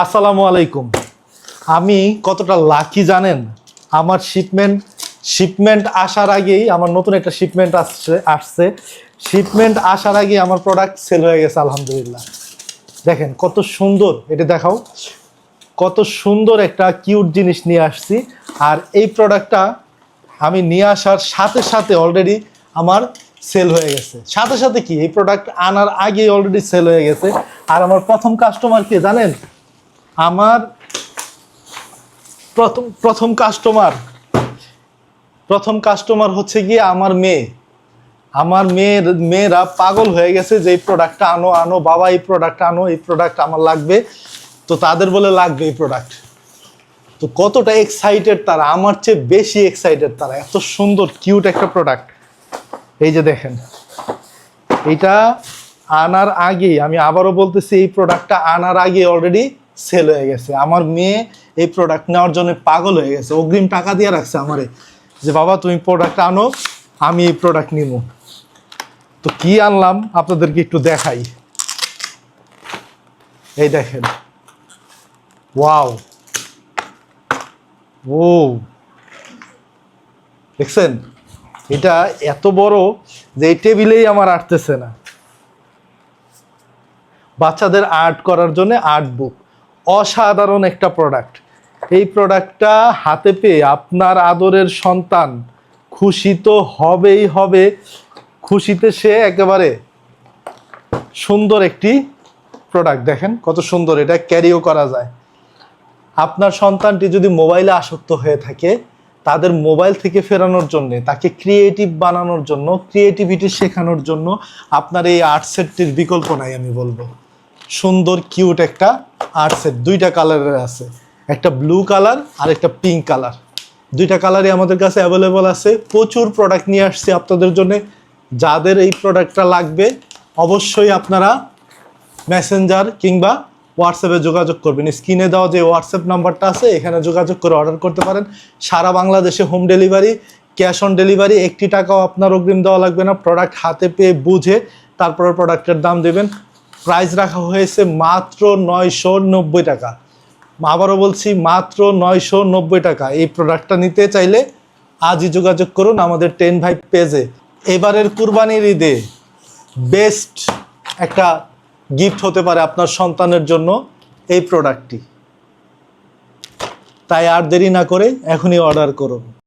আসসালামু আলাইকুম। আমি কতটা লাকি জানেন? আমার শিপমেন্ট আসার আগেই আমার নতুন একটা শিপমেন্ট আসছে। শিপমেন্ট আসার আগেই আমার প্রোডাক্ট সেল হয়ে গেছে আলহামদুলিল্লাহ। দেখেন কত সুন্দর, এটা দেখাও, কত সুন্দর একটা কিউট জিনিস নিয়ে আসছি। আর এই প্রোডাক্টটা আমি নিয়ে আসার সাথে সাথে অলরেডি আমার সেল হয়ে গেছে। সাথে সাথে কি, এই প্রোডাক্ট আনার আগেই অলরেডি সেল হয়ে গেছে। আর আমার প্রথম কাস্টমার কে জানেন? আমার প্রথম কাস্টমার হচ্ছে গিয়ে আমার মেয়ে। আমার মেয়েরা পাগল হয়ে গেছে যে এই প্রোডাক্টটা আনো আনো বাবা, এই প্রোডাক্ট আনো, এই প্রোডাক্ট আমার লাগবে। তো তাদের বলে লাগবে এই প্রোডাক্ট। তো কতটা এক্সাইটেড তারা, আমার চেয়ে বেশি এক্সাইটেড তারা। এত সুন্দর কিউট একটা প্রোডাক্ট। এই যে দেখেন, এটা আনার আগেই, আমি আবারও বলতেছি, এই প্রোডাক্টটা আনার আগে অলরেডি সেল হয়ে গেছে। আমার মেয়ে এই প্রোডাক্ট নেওয়ার জন্য পাগল হয়ে গেছে, অগ্রিম টাকা দিয়ে রাখছে আমারে যে বাবা তুমি প্রোডাক্ট আনো, আমি এই প্রোডাক্ট নিব। তো কি আনলাম আপনাদেরকে একটু দেখাই। এই দেখেন, ওয়াও, ও দেখছেন, এটা এত বড় যে এই টেবিলেই আমার আটতেছে না। বাচ্চাদের আর্ট করার জন্য আর্ট বুক, অসাধারণ একটা প্রোডাক্ট। এই প্রোডাক্টটা হাতে পেয়ে আপনার আদরের সন্তান খুশি তো হবেই হবে। খুশিতে সে একেবারে সুন্দর একটি প্রোডাক্ট। দেখেন কত সুন্দর, এটা ক্যারিও করা যায়। আপনার সন্তানটি যদি মোবাইলে আসক্ত হয়ে থাকে, তাদের মোবাইল থেকে ফেরানোর জন্য, তাকে ক্রিয়েটিভ বানানোর জন্য, ক্রিয়েটিভিটি শেখানোর জন্য আপনার এই আর্ট সেটটির বিকল্প নাই আমি বলবো। সুন্দর কিউট একটা আর্ট সেট, দুইটা কালারের আছে, একটা ব্লু কালার আর একটা পিঙ্ক কালার। দুইটা কালারই আমাদের কাছে অ্যাভেলেবল আছে। প্রচুর প্রোডাক্ট নিয়ে আসছি আপনাদের জন্য। যাদের এই প্রোডাক্টটা লাগবে অবশ্যই আপনারা মেসেঞ্জার কিংবা হোয়াটসঅ্যাপে যোগাযোগ করবেন। স্ক্রিনে দেওয়া যে হোয়াটসঅ্যাপ নাম্বারটা আছে, এখানে যোগাযোগ করে অর্ডার করতে পারেন। সারা বাংলাদেশে home delivery, cash on delivery, 1 টাকাও আপনার অগ্রিম দেওয়া লাগবে না। প্রোডাক্ট হাতে পেয়ে বুঝে তারপরে প্রোডাক্টের দাম দেবেন। প্রাইস রাখা হয়েছে মাত্র 990 টাকা। আবারও বলছি, মাত্র 990 টাকা। এই প্রোডাক্টটা নিতে চাইলে আজই যোগাযোগ করুন আমাদের 10 ভাই পেজে। এবারের কুরবানির ঈদে বেস্ট একটা গিফট হতে পারে আপনার সন্তানের জন্য এই প্রোডাক্টটি। তাই আর দেরি না করে এখনই অর্ডার করুন।